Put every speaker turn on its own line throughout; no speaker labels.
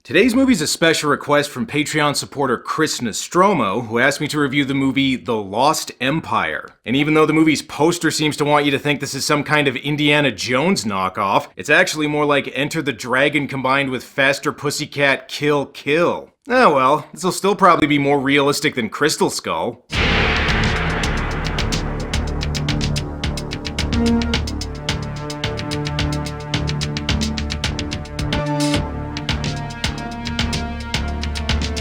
Today's movie's a special request from Patreon supporter Chris Nostromo, who asked me to review the movie The Lost Empire. And even though the movie's poster seems to want you to think this is some kind of Indiana Jones knockoff, it's actually more like Enter the Dragon combined with Faster Pussycat Kill Kill. Oh well, this'll still probably be more realistic than Crystal Skull.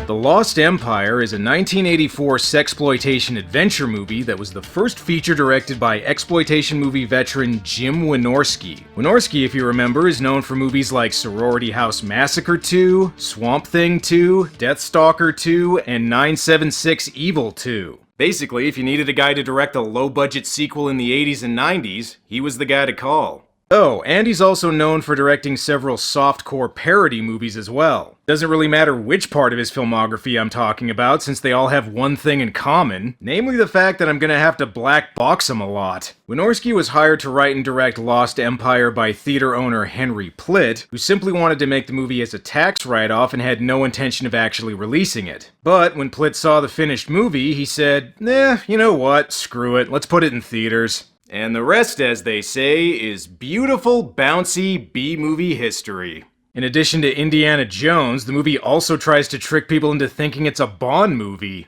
The Lost Empire is a 1984 sexploitation adventure movie that was the first feature directed by exploitation movie veteran Jim Wynorski. Wynorski, if you remember, is known for movies like Sorority House Massacre 2, Swamp Thing 2, Deathstalker 2, and 976 Evil 2. Basically, if you needed a guy to direct a low-budget sequel in the 80s and 90s, he was the guy to call. Oh, and he's also known for directing several softcore parody movies as well. Doesn't really matter which part of his filmography I'm talking about, since they all have one thing in common, namely the fact that I'm gonna have to black box him a lot. Wynorski was hired to write and direct Lost Empire by theater owner Henry Plitt, who simply wanted to make the movie as a tax write-off and had no intention of actually releasing it. But when Plitt saw the finished movie, he said, you know what, screw it, let's put it in theaters. And the rest, as they say, is beautiful, bouncy B-movie history. In addition to Indiana Jones, the movie also tries to trick people into thinking it's a Bond movie.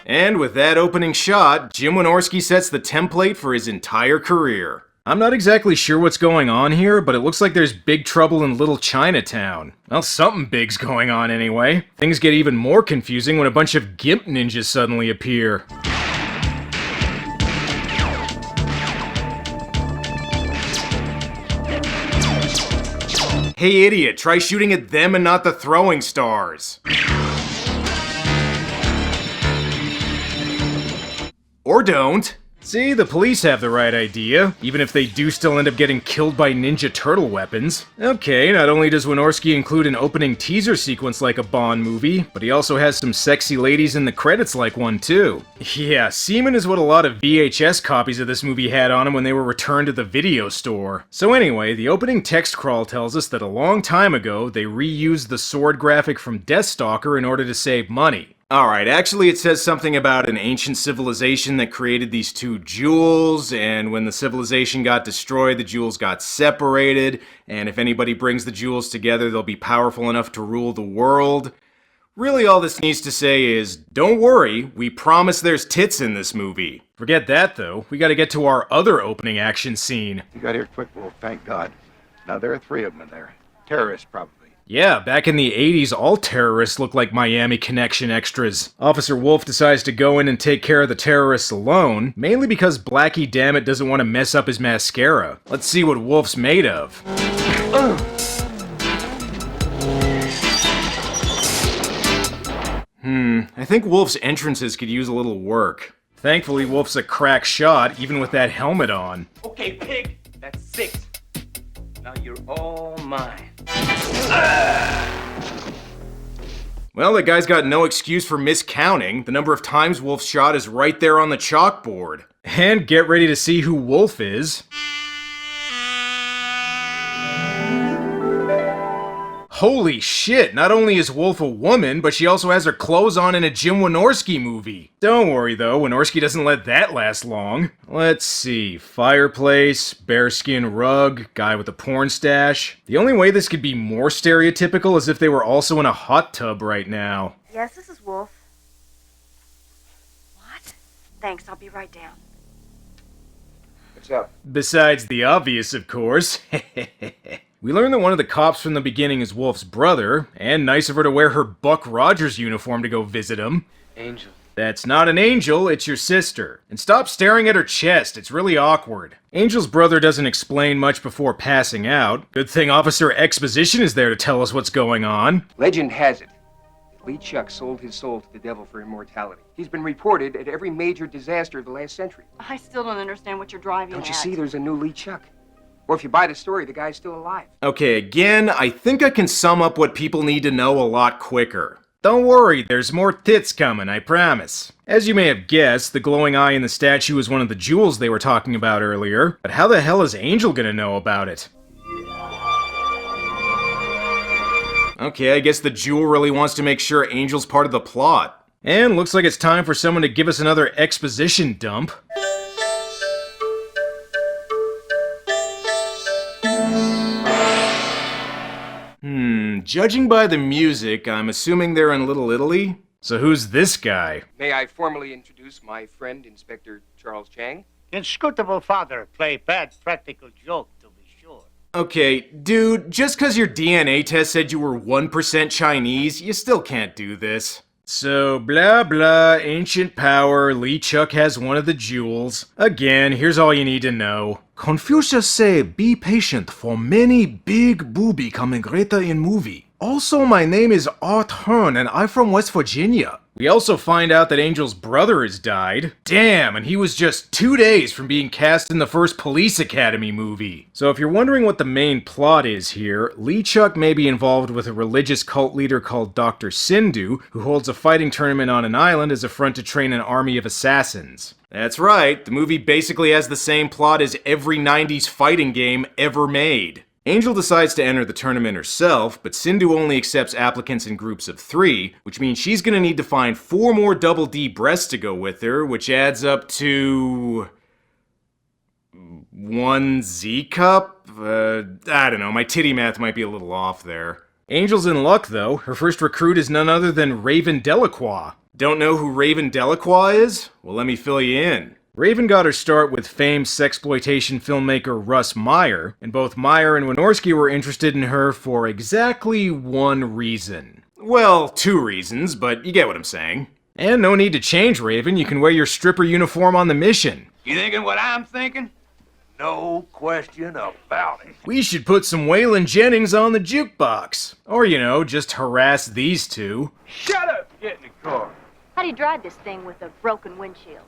And with that opening shot, Jim Wynorski sets the template for his entire career. I'm not exactly sure what's going on here, but it looks like there's big trouble in Little Chinatown. Well, something big's going on anyway. Things get even more confusing when a bunch of gimp ninjas suddenly appear. Hey idiot, try shooting at them and not the throwing stars. Or don't. See, the police have the right idea, even if they do still end up getting killed by Ninja Turtle weapons. Okay, not only does Wynorski include an opening teaser sequence like a Bond movie, but he also has some sexy ladies in the credits like one too. Yeah, semen is what a lot of VHS copies of this movie had on them when they were returned to the video store. So anyway, the opening text crawl tells us that a long time ago, they reused the sword graphic from Deathstalker in order to save money. Alright, actually it says something about an ancient civilization that created these two jewels, and when the civilization got destroyed, the jewels got separated, and if anybody brings the jewels together, they'll be powerful enough to rule the world. Really all this needs to say is, don't worry, we promise there's tits in this movie. Forget that though, we gotta get to our other opening action scene.
You got here quick, Wolf, thank God. Now there are 3 of them in there. Terrorists, probably.
Yeah, back in the 80s, all terrorists looked like Miami Connection extras. Officer Wolf decides to go in and take care of the terrorists alone, mainly because Blackie Dammit doesn't want to mess up his mascara. Let's see what Wolf's made of. I think Wolf's entrances could use a little work. Thankfully, Wolf's a crack shot, even with that helmet on.
Okay, pig, that's 6. Now you're all mine.
Well, that guy's got no excuse for miscounting. The number of times Wolf's shot is right there on the chalkboard. And get ready to see who Wolf is. Holy shit, not only is Wolf a woman, but she also has her clothes on in a Jim Wynorski movie. Don't worry though, Wynorski doesn't let that last long. Let's see, fireplace, bearskin rug, guy with a porn stash. The only way this could be more stereotypical is if they were also in a hot tub right now.
Yes, this is Wolf. What? Thanks, I'll be right down.
What's up?
Besides the obvious, of course. We learn that one of the cops from the beginning is Wolf's brother, and nice of her to wear her Buck Rogers uniform to go visit him.
Angel.
That's not an angel, it's your sister. And stop staring at her chest, it's really awkward. Angel's brother doesn't explain much before passing out. Good thing Officer Exposition is there to tell us what's going on.
Legend has it that Lee Chuck sold his soul to the devil for immortality. He's been reported at every major disaster of the last century.
I still don't understand what you're driving
Don't you
at.
see there's a new Lee Chuck? Or if you buy the story, the guy's still alive.
Okay, again, I think I can sum up what people need to know a lot quicker. Don't worry, there's more tits coming, I promise. As you may have guessed, the glowing eye in the statue is one of the jewels they were talking about earlier, but how the hell is Angel gonna know about it? Okay, I guess the Jewel really wants to make sure Angel's part of the plot. And looks like it's time for someone to give us another exposition dump. Judging by the music, I'm assuming they're in Little Italy. So who's this guy?
May I formally introduce my friend, Inspector Charles Chang?
Inscrutable father play bad practical joke, to be sure.
Okay, dude, just cause your DNA test said you were 1% Chinese, you still can't do this. So, blah blah, ancient power, Lee Chuck has one of the jewels. Again, here's all you need to know. Confucius say, be patient, for many big booby coming greater in movie. Also, my name is Art Hearn, and I'm from West Virginia. We also find out that Angel's brother has died. Damn, and he was just 2 days from being cast in the first Police Academy movie. So if you're wondering what the main plot is here, Lee Chuck may be involved with a religious cult leader called Dr. Sindhu, who holds a fighting tournament on an island as a front to train an army of assassins. That's right, the movie basically has the same plot as every 90s fighting game ever made. Angel decides to enter the tournament herself, but Sindhu only accepts applicants in groups of 3, which means she's gonna need to find 4 more double D breasts to go with her, which adds up to... 1 Z cup? I don't know, my titty math might be a little off there. Angel's in luck though, her first recruit is none other than Raven Delacroix. Don't know who Raven Delacroix is? Well, let me fill you in. Raven got her start with famed sexploitation filmmaker Russ Meyer, and both Meyer and Wynorski were interested in her for exactly one reason. Well, 2 reasons, but you get what I'm saying. And no need to change, Raven, you can wear your stripper uniform on the mission.
You thinking what I'm thinking? No question about it.
We should put some Waylon Jennings on the jukebox. Or, you know, just harass these 2.
Shut up! Get in the car.
How do you drive this thing with a broken windshield?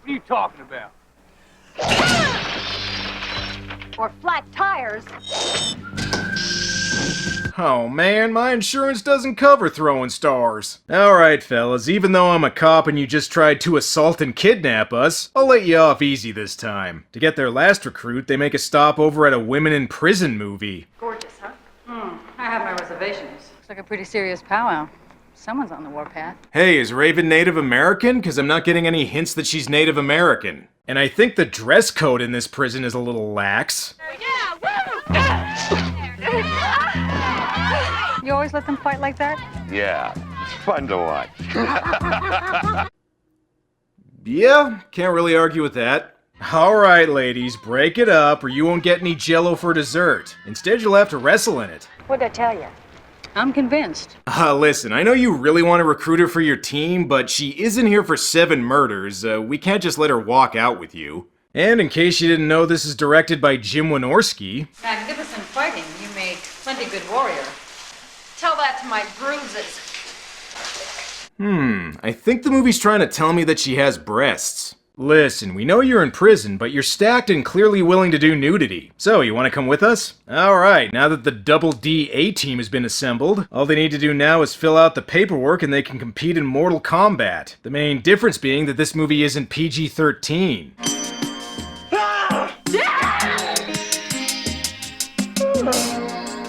What are you talking about?
Or flat tires?
Oh man, my insurance doesn't cover throwing stars. Alright fellas, even though I'm a cop and you just tried to assault and kidnap us, I'll let you off easy this time. To get their last recruit, they make a stop over at a women in prison movie.
Gorgeous, huh?
I have my reservations. Looks like a pretty serious powwow. Someone's on the warpath.
Hey, is Raven Native American? Cause I'm not getting any hints that she's Native American. And I think the dress code in this prison is a little lax.
You always let them fight like that?
Yeah, it's fun to watch.
Yeah, can't really argue with that. Alright ladies, break it up or you won't get any jello for dessert. Instead you'll have to wrestle in it.
What'd I tell you?
I'm convinced.
Listen, I know you really want to recruit her for your team, but she isn't here for 7 murders. We can't just let her walk out with you. And in case you didn't know, this is directed by Jim Wynorski.
Magnificent fighting. You make plenty good warrior.
Tell that to my bruises.
I think the movie's trying to tell me that she has breasts. Listen, we know you're in prison, but you're stacked and clearly willing to do nudity. So, you want to come with us? Alright, now that the Double D A-Team has been assembled, all they need to do now is fill out the paperwork and they can compete in Mortal Kombat. The main difference being that this movie isn't PG-13.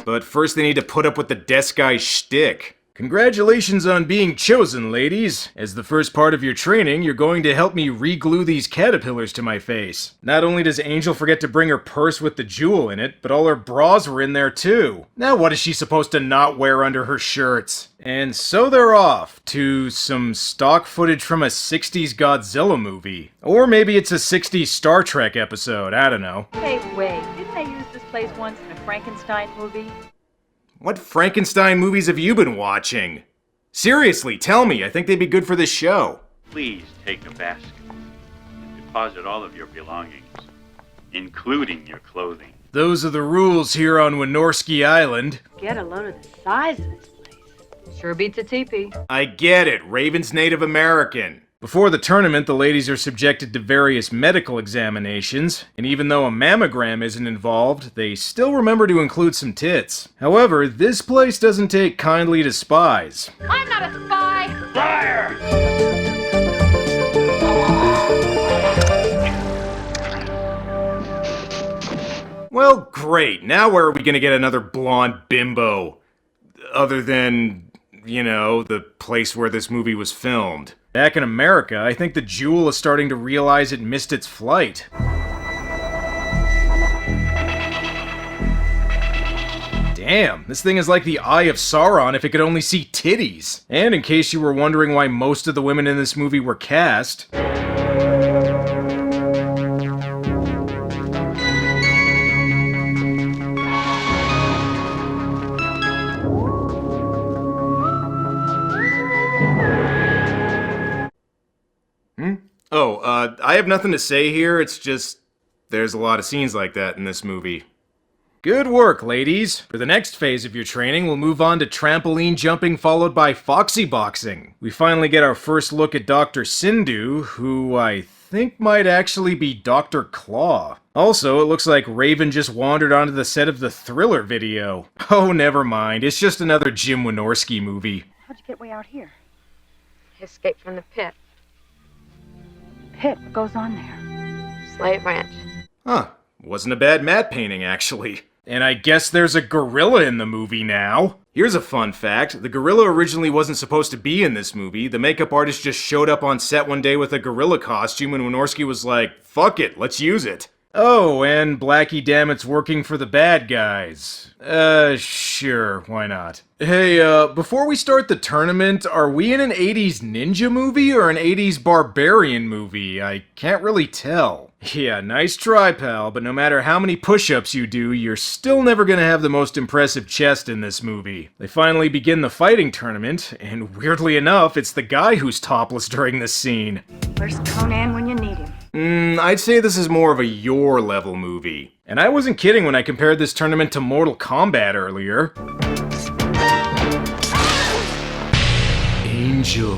But first they need to put up with the desk guy's shtick. Congratulations on being chosen, ladies. As the first part of your training, you're going to help me re-glue these caterpillars to my face. Not only does Angel forget to bring her purse with the jewel in it, but all her bras were in there too. Now what is she supposed to not wear under her shirts? And so they're off to some stock footage from a 60s Godzilla movie. Or maybe it's a 60s Star Trek episode, I don't know.
Hey, wait, didn't they use this place once in a Frankenstein movie?
What Frankenstein movies have you been watching? Seriously, tell me, I think they'd be good for this show.
Please take a basket and deposit all of your belongings, including your clothing.
Those are the rules here on Wynorski Island.
Get a load of the size of this place.
Sure beats a teepee.
I get it, Raven's Native American. Before the tournament, the ladies are subjected to various medical examinations, and even though a mammogram isn't involved, they still remember to include some tits. However, this place doesn't take kindly to spies.
I'm not a spy!
Fire!
Well, great. Now where are we gonna get another blonde bimbo? other than, you know, the place where this movie was filmed. Back in America, I think the Jewel is starting to realize it missed its flight. Damn, this thing is like the Eye of Sauron if it could only see titties. And in case you were wondering why most of the women in this movie were cast... I have nothing to say here, it's just... there's a lot of scenes like that in this movie. Good work, ladies! For the next phase of your training, we'll move on to trampoline jumping followed by foxy boxing. We finally get our first look at Dr. Sindhu, who I think might actually be Dr. Claw. Also, it looks like Raven just wandered onto the set of the Thriller video. Oh, never mind, it's just another Jim Wynorski movie.
How'd you get way out here?
Escape from the pit.
Pit, what goes on there?
Slave ranch.
Huh, wasn't a bad matte painting, actually. And I guess there's a gorilla in the movie now. Here's a fun fact. The gorilla originally wasn't supposed to be in this movie. The makeup artist just showed up on set one day with a gorilla costume and Wynorski was like, fuck it, let's use it. Oh, and Blackie Dammit's working for the bad guys. Sure, why not? Hey, before we start the tournament, are we in an 80s ninja movie or an 80s barbarian movie? I can't really tell. Yeah, nice try, pal, but no matter how many push-ups you do, you're still never gonna have the most impressive chest in this movie. They finally begin the fighting tournament, and weirdly enough, it's the guy who's topless during this scene.
Where's Conan when you need him?
I'd say this is more of a your-level movie. And I wasn't kidding when I compared this tournament to Mortal Kombat earlier. Angel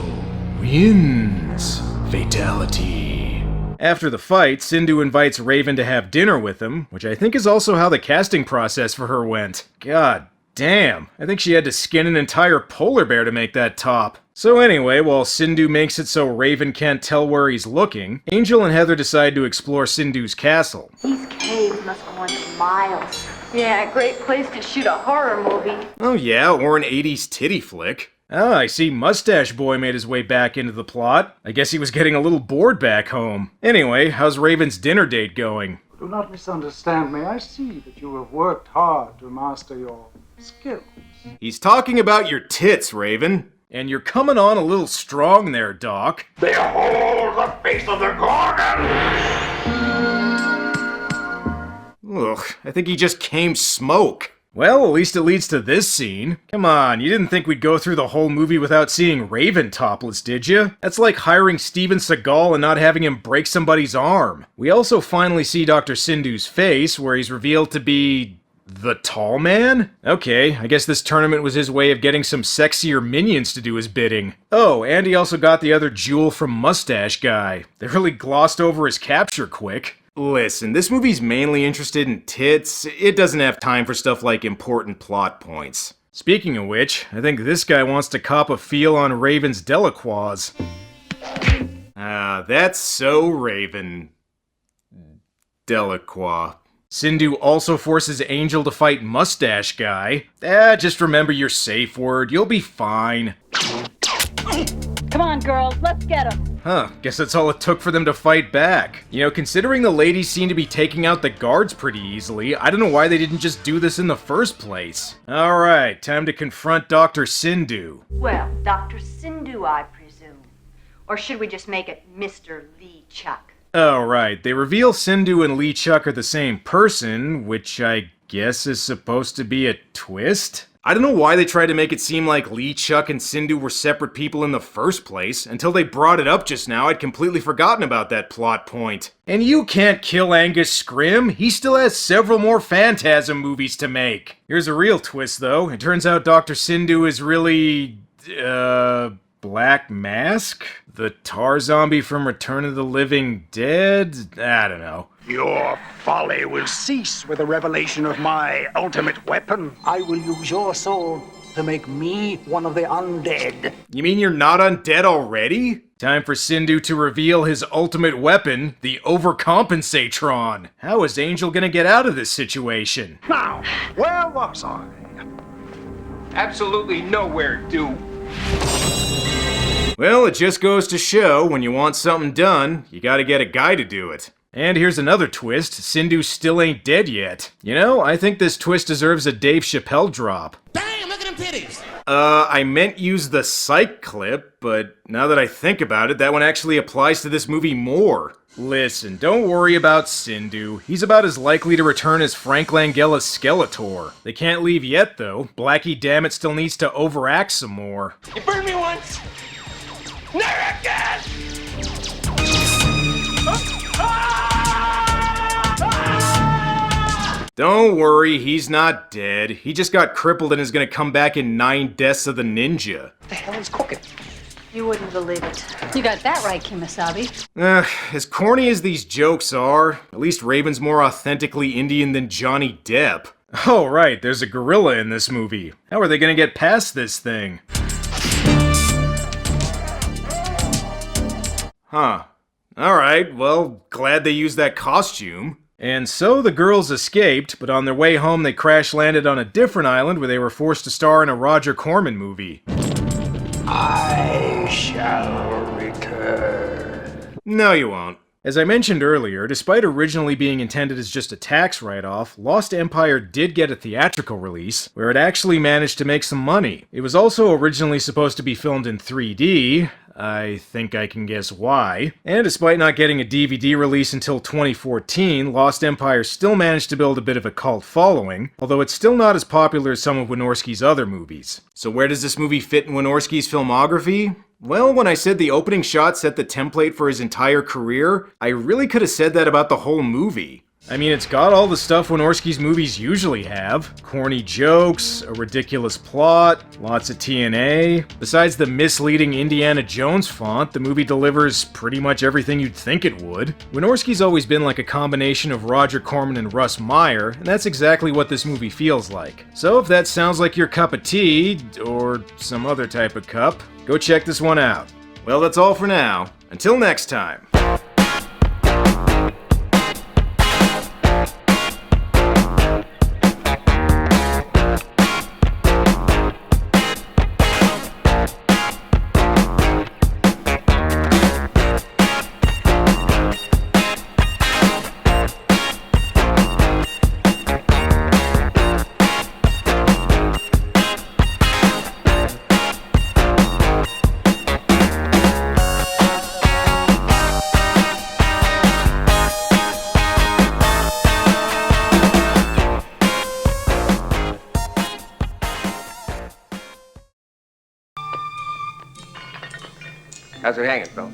wins. Fatality. After the fight, Sindhu invites Raven to have dinner with him, which I think is also how the casting process for her went. God damn, I think she had to skin an entire polar bear to make that top. So anyway, while Sindhu makes it so Raven can't tell where he's looking, Angel and Heather decide to explore Sindhu's castle.
These caves must go on for miles. Yeah, great place to shoot a horror movie.
Oh yeah, or an 80s titty flick. Ah, I see Mustache Boy made his way back into the plot. I guess he was getting a little bored back home. Anyway, how's Raven's dinner date going?
Do not misunderstand me. I see that you have worked hard to master your skills.
He's talking about your tits, Raven. And you're coming on a little strong there, Doc.
Behold the face of the Gorgon!
Ugh, I think he just came smoke. Well, at least it leads to this scene. Come on, you didn't think we'd go through the whole movie without seeing Raven topless, did you? That's like hiring Steven Seagal and not having him break somebody's arm. We also finally see Dr. Sindhu's face, where he's revealed to be... the tall man? Okay, I guess this tournament was his way of getting some sexier minions to do his bidding. Oh, and he also got the other jewel from Mustache Guy. They really glossed over his capture quick. Listen, this movie's mainly interested in tits. It doesn't have time for stuff like important plot points. Speaking of which, I think this guy wants to cop a feel on Raven's Delacroix. That's so Raven. Delacroix. Sindhu also forces Angel to fight Mustache Guy. Just remember your safe word. You'll be fine.
Come on, girls, let's get him.
Huh, guess that's all it took for them to fight back. You know, considering the ladies seem to be taking out the guards pretty easily, I don't know why they didn't just do this in the first place. Alright, time to confront Dr. Sindhu.
Well, Dr. Sindhu, I presume. Or should we just make it Mr. Lee Chuck?
Oh, right. They reveal Sindhu and Lee Chuck are the same person, which I guess is supposed to be a twist? I don't know why they tried to make it seem like Lee Chuck and Sindhu were separate people in the first place. Until they brought it up just now, I'd completely forgotten about that plot point. And you can't kill Angus Scrim. He still has several more Phantasm movies to make. Here's a real twist, though. It turns out Dr. Sindhu is really... Black Mask? The tar zombie from Return of the Living Dead? I don't know.
Your folly will cease with the revelation of my ultimate weapon.
I will use your soul to make me one of the undead.
You mean you're not undead already? Time for Sindhu to reveal his ultimate weapon, the Overcompensatron. How is Angel gonna get out of this situation?
Now, where was I?
Absolutely nowhere due.
Well, it just goes to show, when you want something done, you gotta get a guy to do it. And here's another twist, Sindhu still ain't dead yet. You know, I think this twist deserves a Dave Chappelle drop.
Damn, look at them titties!
I meant use the Psych clip, but now that I think about it, that one actually applies to this movie more. Listen, don't worry about Sindhu. He's about as likely to return as Frank Langella's Skeletor. They can't leave yet, though. Blackie Dammit still needs to overact some more.
You burned me once. Never again!
Don't worry, he's not dead. He just got crippled and is gonna come back in 9 Deaths of the Ninja.
What the hell is cooking?
You wouldn't believe it.
You got that right, Kimasabi.
As corny as these jokes are, at least Raven's more authentically Indian than Johnny Depp. Oh right, there's a gorilla in this movie. How are they gonna get past this thing? Huh. Alright, well, glad they used that costume. And so the girls escaped, but on their way home they crash-landed on a different island where they were forced to star in a Roger Corman movie.
I shall return.
No, you won't. As I mentioned earlier, despite originally being intended as just a tax write-off, Lost Empire did get a theatrical release, where it actually managed to make some money. It was also originally supposed to be filmed in 3D, I think I can guess why. And despite not getting a DVD release until 2014, Lost Empire still managed to build a bit of a cult following, although it's still not as popular as some of Wynorski's other movies. So where does this movie fit in Wynorski's filmography? Well, when I said the opening shot set the template for his entire career, I really could have said that about the whole movie. I mean, it's got all the stuff Wynorski's movies usually have. Corny jokes, a ridiculous plot, lots of TNA. Besides the misleading Indiana Jones font, the movie delivers pretty much everything you'd think it would. Wynorski's always been like a combination of Roger Corman and Russ Meyer, and that's exactly what this movie feels like. So if that sounds like your cup of tea, or some other type of cup, go check this one out. Well, that's all for now. Until next time.
How's it hanging, Phil?